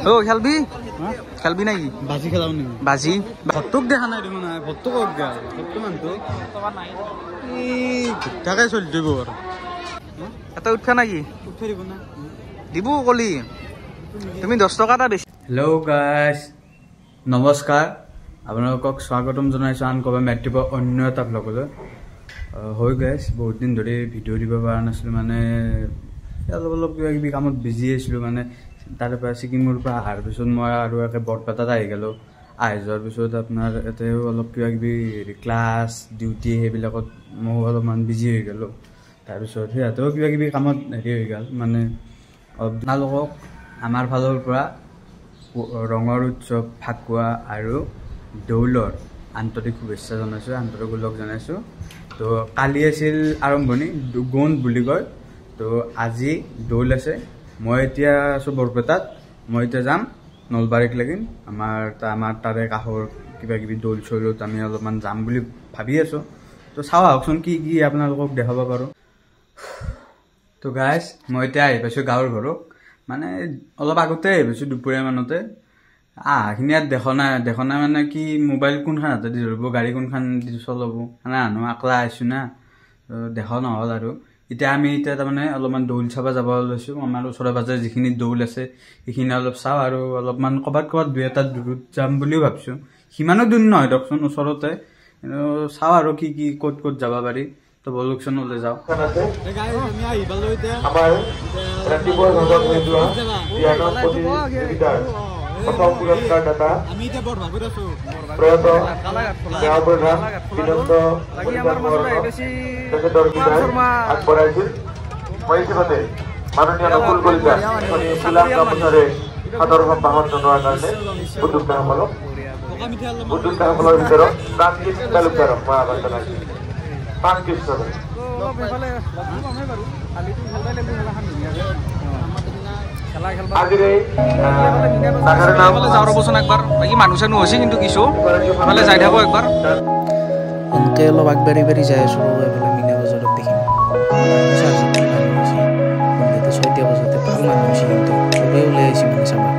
ও খেলবি খেলবি নাকি বাজি খেলাও নেকি বাজি ভট্টক দেখা নাই দেখোন ভট্টক ভট্ট মানুহটো তাকে চলি দিব আৰু এটা উঠা নাকি উঠাই দিব না দিব কলি তুমি 10 টকা এটা বেছি হেল্ল' গাইজ নমস্কাৰ আপোনালোকক স্বাগতম জনাইছোঁ আন ক'বা মেট্ৰিকৰ অন্য এটা ব্লগলৈ হৈ গাইজ বহুত দিন ধৰি ভিডিঅ' দিব পৰা নাছিলোঁ মানে অলপ কিবা কিবি কামত বিজি আছিলোঁ মানে তাৰে পৰা ছিকিমৰ পৰা অহাৰ পিছত মই আৰু একে বৰপেটাত আহি গ'লোঁ আহি যোৱাৰ পিছত আপোনাৰ ইয়াতেও অলপ কিবা কিবি ক্লাছ ডিউটি সেইবিলাকত মই অলপমান বিজি হৈ গ'লোঁ তাৰপিছত সিহঁতেও কিবা কিবি কামত হেৰি হৈ গ'ল মানে আপোনালোকক আমাৰ ফালৰ পৰা ৰঙৰ উৎসৱ ফাকুৱা আৰু দৌলৰ আন্তৰিক শুভেচ্ছা জনাইছোঁ আন্তৰিক উল্লেখ জনাইছোঁ তো কালি আছিল আৰম্ভণি গৌন বুলি কয় তো আজি দৌল আছে মই এতিয়া আছোঁ বৰপেটাত মই এতিয়া যাম নলবাৰীক লাগিন আমাৰ তাৰে কাষৰ কিবা কিবি দৌল চৌলত আমি অলপমান যাম বুলি ভাবি আছোঁ তো চাওঁ আহকচোন কি কি আপোনালোকক দেখাব পাৰোঁ তো গাইজ মই এতিয়া আহি পাইছোঁ গাঁৱৰ ঘৰক মানে অলপ আগতে আহি পাইছোঁ দুপৰীয়া মানতে আহাখিনি ইয়াত দেখা নাই মানে কি মোবাইল কোনখান হাতে দি ধৰিব গাড়ী কোনখান দি চলাব মানে আনো আকলা আহিছোঁ না দেখা নহ'ল আৰু এতিয়া আমি তাৰমানে অলপমান দৌল চাব যাব লৈছোঁ আমাৰ ওচৰে পাজৰে যিখিনি দৌল আছে সেইখিনি অলপ চাওঁ আৰু অলপমান ক'ৰবাত দুই এটা দূৰত যাম বুলিও ভাবিছোঁ সিমানো দূৰ নহয় দিয়কচোন ওচৰতে চাওঁ আৰু কি কি ক'ত যাব পাৰি তো বলকচোন ওলাই যাওঁ প্ৰথম পুৰস্কাৰ দাতা প্ৰয়াত দেহপ্ৰধান বিনন্দ আগবঢ়াইছিল মই ইতিমধ্যে মাননীয় নকুল কলিতা শ্ৰীলংকা বছৰে সাদৰ সম্ভাষণ জনোৱাৰ কাৰণে উদ্যোক্তাসকলৰ ভিতৰত প্ৰাণকৃষ্ণ তালুকদাৰক মই আহ্বান জনাইছোঁ প্ৰাণকৃষ্ণ মানুহ চানুহ হৈছে কিন্তু কিছু যাই থাকো একবাৰ এনেকৈ অলপ আগবাঢ়ি যাই আছোঁ এইফালে মিনা বজাৰত দেখিম 6টা বজাতে ভাল মানুহ হৈছে কিন্তু চবেই ওলাই আহিছে মানে চাবা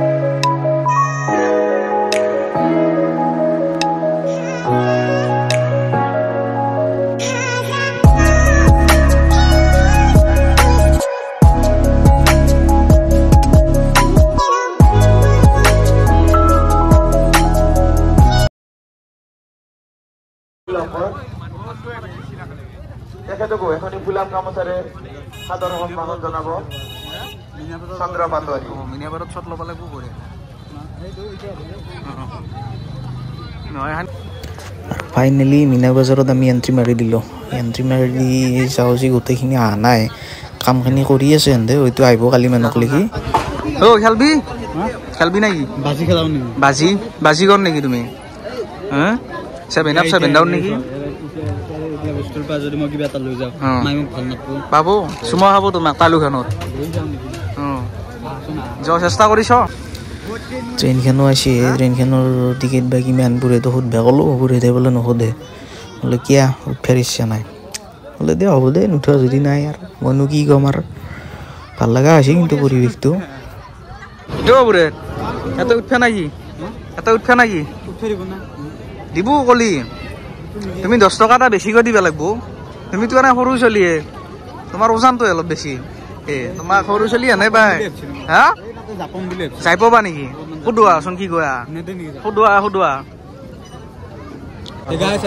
তেখেতকো এখনি ফুলাম গামোচাৰে সাদৰ সম্ভাষণ জনাব চন্দ্ৰ পাটোৱাৰী মিনিয়াবাৰত চট ল'ব লাগিব কৰে ফাইনেলি মিনা বজাৰত আমি এণ্ট্ৰি মাৰি দিলোঁ এণ্ট্ৰি মাৰি দি চাওঁ যে গোটেইখিনি অহা নাই কামখিনি কৰি আছে সিহঁতে হয়তো আহিব কালি মানুহক লিখি অ খেলবি নাকি বাজি খেলাও নেকি বাজি কৰ নেকি তুমি 7 up 7 down নেকি বস্তুৰ পৰা যদি মই কিবা এটা লৈ যাওঁ মাই মোক ভাল নাপাব পাব চুমা খাব তোমাক তালুখনত যোৱা চেষ্টা কৰিছ ট্ৰেইনখনো আছে ট্ৰেইনখনৰ টিকেট বা কিমান বুঢ়েতো সুধবা ক'লোঁ বুঢ়েতে বোলে নোসোধে বোলে কিয়া উঠাৰ ইচ্ছা নাই বোলে দে হ'ব দে নুঠা যদি নাই আৰু মইনো কি ক'ম আৰু ভাল লগা হৈছে কিন্তু পৰিৱেশটো বুঢ়ে এটা উঠা নাকি উঠাই দিব না দিব কলি তুমি 10 টকা এটা বেছিকৈ দিব লাগিব তুমিতো এনে সৰু চলিয়ে তোমাৰ ওজনটো অলপ বেছি তোমাক সৰু চলি এনে পাই হা যাই পাবা নেকি সুধোৱাচোন কি কোৱা সুধোৱা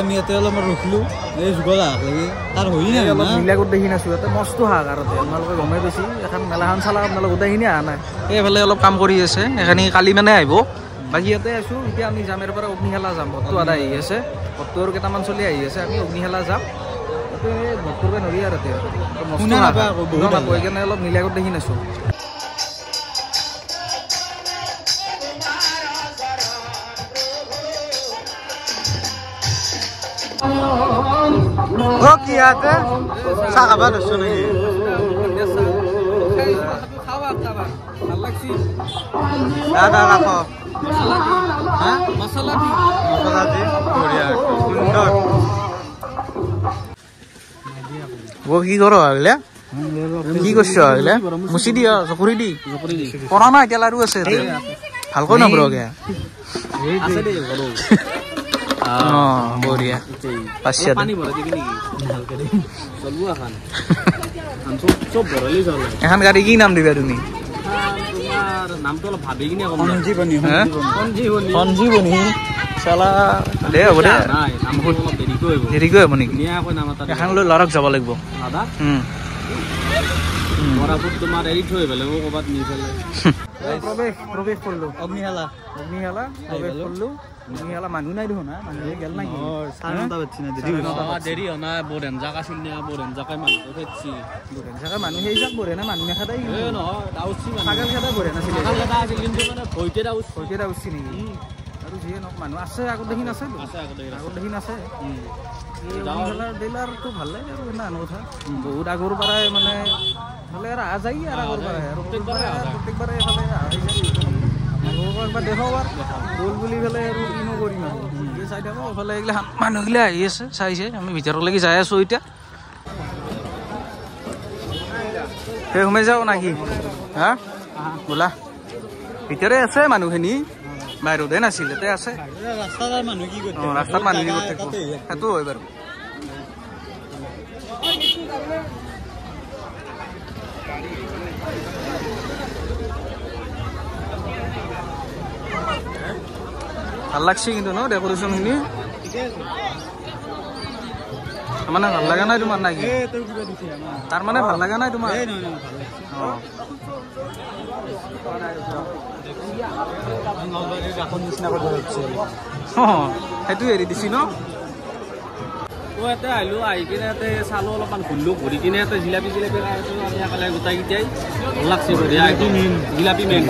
আমি ইয়াতে অলপমান ৰখিলোঁ এই যুগল লাগি তাৰ হৈ নাই অলপ মিলাকত দেখি নাছোঁ ইয়াতে মস্ত হাহাকাৰ আপোনালোকে গমেই বেছি এখন মেলাখন চালা আপোনালোক গোটেইখিনি অহা নাই এইফালে অলপ কাম কৰি আছে সেইখিনি কালি মানে আহিব বাকী ইয়াতে আছোঁ এতিয়া আমি যাম ইয়াৰ পৰা অগ্নিশালা যাম ভট্টু আদা আহি আছে ভট্টু আৰু কেইটামান চলি আহি আছে আমি অগ্নিশালা যাম তাতে ভট্টুৰকে নৰি আৰু তাতে কৈ কেনে অলপ মিলাকত দেখি নাছোঁ কি ইয়াতে চাহ খাবা ধৰিছোঁ নেকি মছলা দি বঢ়িয়া সুন্দৰ কি কৰ আহিলে কি কৰিছ আহিলে মুচি দিয়া জকুৰি দি কৰা নাই এতিয়া লাৰু আছে ভালকৈ নবৰগে আছে দে গলো বঢ়িয়া পাঁচশীয়া পানী ভৰাই দিবি নেকি ভালকে দে চলবো এখন চব ভৰালি চলে এখন গাড়ী কি নাম দিবা তুমি তোমাৰ নামটো অলপ ভাবি কিনে কম সঞ্জীৱনী চালা দে হ'ব দে নাই নামটো অলপ দেৰিকৈ হ'ব নেকি ধুনীয়াকৈ নাম এটা এখন লৈ ল'ৰাক যাব লাগিব দাদা মৰাপুত তোমাৰ এৰি থৈ পেলাই মোক ক'ৰবাত নি পেলাই প্ৰৱেশ কৰিলোঁ অগ্নিশালা প্ৰৱেশ কৰিলোঁ অগ্নিশালা মানুহ নাই দেখোন মানুহে গেল নাই দেৰি হোৱা নাই বৰ এনজাক আছিল নে বৰ এনজাকে মানুহটো ফেটছি মানুহ সেই যাক বঢ়ে না মানুহ নেখাদাই নহয় দাউচি ছাগল খেদা বঢ়ে নাছিল আছিল কিন্তু মানে ভয়তে উঠছি নেকি আৰু যিয়ে নহওক মানুহ আছে আগত দেখি আছে আগত দেখি আছে ডিলাৰটো ভাল লাগে আৰু ইমান কথা বহুত আগৰ পৰাই মানে ভালে আৰু আহা যায় আৰু আগৰ পৰাই আৰু প্ৰত্যেকবাৰে এইফালে একবাৰ দেখাব গ'ল বুলি পেলাই আৰু কিনো কৰিম আৰু চাই থাকোঁ এইফালে এইগিলা মানুহগিলা আহি আছে চাইছে আমি ভিতৰলৈকে যাই আছোঁ এতিয়া সেই সোমাই যাওঁ নাকি হা বোলা ভিতৰে আছে মানুহখিনি বাহিৰতে নাছিল এতে আছে ৰাস্তাত মানুহ কি কৰি থাকিব সেইটো হয় বাৰু ভাল লাগছে কিন্তু ন ডেকৰেশ্যনখিনি মানে ভাল লগা নাই তোমাৰ নাকি তাৰ মানে ভাল লগা নাই তোমাৰ সেইটো এৰি দিছি ন ইয়াতে আহিলোঁ আহি কিনে ইয়াতে চালোঁ অলপমান ঘূৰিলোঁ ঘূৰি কিনে ইয়াতে জিলাপি খাই আছোঁ আমি একেলগে গোটেইকেইটাই ভাল লাগছে জিলাপি মেইন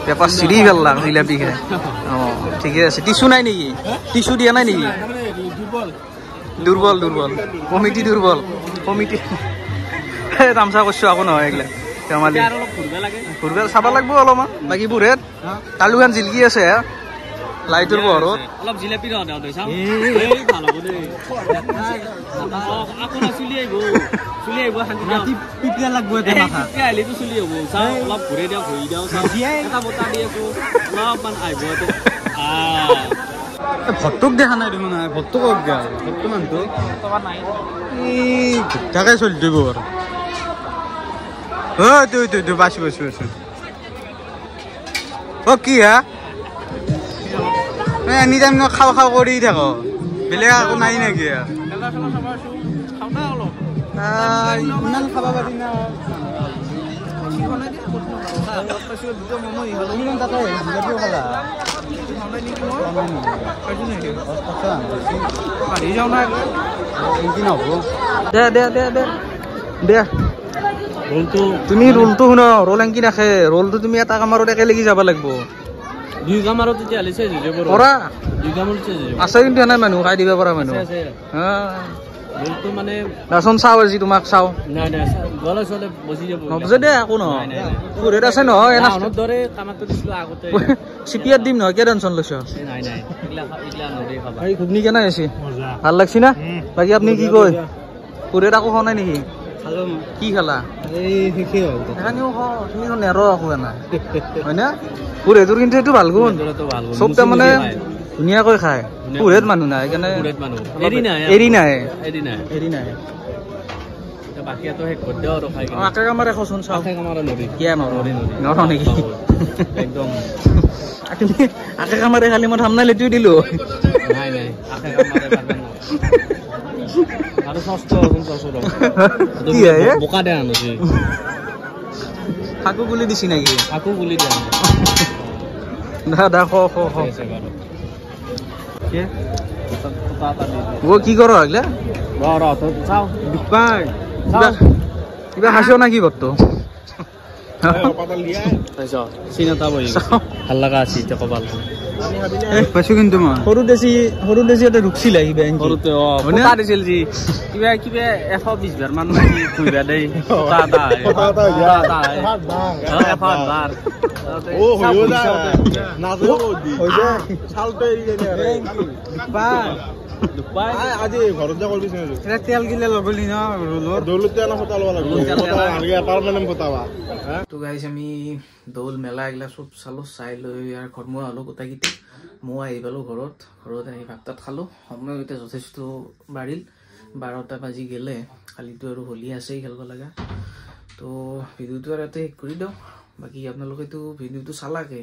পেপাৰ চিৰি ভাল লাগ জিলাপি খাই অঁ ঠিকে আছে টিচু নাই নেকি টিচু দিয়া নাই নেকি দুৰ্বল কমিটি তামচা কৰিছোঁ আকৌ নহয় এইগিলা ধেমালি ঘূৰিব চাব লাগিব অলপমান বাকী বুঢ়েত তালুখান জিলকি আছে লাইটৰ পোহৰত অলপ জিলাপি চুলি আহিব অলপ ঘূৰি দিওঁ এটা বতা দি আছো অলপমান আহিব ভট্টক দেখা নাই দেখোন ভট্টক ভট্টো মানুহটো গোটাকে চলি দিব আৰু বাচি অ কি হা এনি টাইম খাওঁ কৰি থাক বেলেগ একো নাই নেকি ইমান খাব পাৰি না দে তুমি ৰোলটো শুন ৰোল এংকি নাখে ৰোলটো তুমি এটা কামাৰত একেলগে যাব লাগিব দুই কামাৰত আছে কিন্তু এনে মানুহ খাই দিব পৰা মানুহ মানে ৰাচন চাওঁ আজি তোমাক চাওঁ নবজে দে একো নহয় পুৰেত আছে নহয় চিপিয়াত দিম নহয় কিয় টেনচন লৈছ ঘুগনি কেনে আছে ভাল লাগছি না বাকী আপুনি কি কয় পুৰেত আকৌ খোৱা নাই নেকি কি খালা তুমি নেৰ আকৌ এনা হয় না পুৰেটোৰ কিন্তু এইটো ভাল গুণ চব তাৰমানে ধুনীয়াকৈ খায় পুৰেত মানুহ নাই সেইকাৰণে এৰি নাই আকে কামাৰ এশচোন চাওঁ কিয় নৰ নেকি একদম তুমি আকে কামাৰে খালি মই ঠামনা লেটিও দিলো আৰু বোকা দে আনছি ফাকু গুলি দিছি নেকি ফাকু গুলি দিয়া দা কি কৰ আগলে কিবা খাইছ না কি বৰ্ত চিন এটা বহি ভাল লগা আছে এতিয়া কপাল পাইছো কিন্তু মই সৰু দেশী এটা ৰুকছিল কিবা সৰুতে কথা দিছিল যি কিবা 120 বাৰ মান ঘুৰা দেই আজি ঘৰত যা কৰিবি তেল গিলে লগলি ন দৌলত তেল ফটা লব লাগিব তো গাইছ আমি দৌল মেলা এইগিলা চব চালো চাই লৈ আৰু ঘৰত মই হলো গোটাইকেইটা মই আহি পালো ঘৰত আহি ভাত তাত খালো সময় এতিয়া যথেষ্ট বাঢ়িল 12টা বাজি গেলে কালিতো আৰু হোলী আছেই খেলিব লগা তো ভিডিঅ'টো আৰু ইয়াতে শেষ কৰি দিওঁ বাকী আপোনালোকেতো ভিডিঅ'টো চালাকে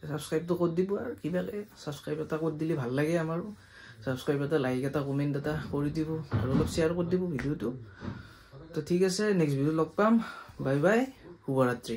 ছাবস্ক্ৰাইবটো কৰি দিব আৰু কিবাকে ছাবস্ক্ৰাইব এটা কৰি দিলে ভাল লাগে আমাৰো ছাবস্ক্ৰাইব এটা লাইক এটা কমেণ্ট এটা কৰি দিব আৰু অলপ শ্বেয়াৰ কৰি দিব ভিডিঅ'টো তো ঠিক আছে নেক্সট ভিডিঅ' লগ পাম বাই বাই শুভৰাত্ৰি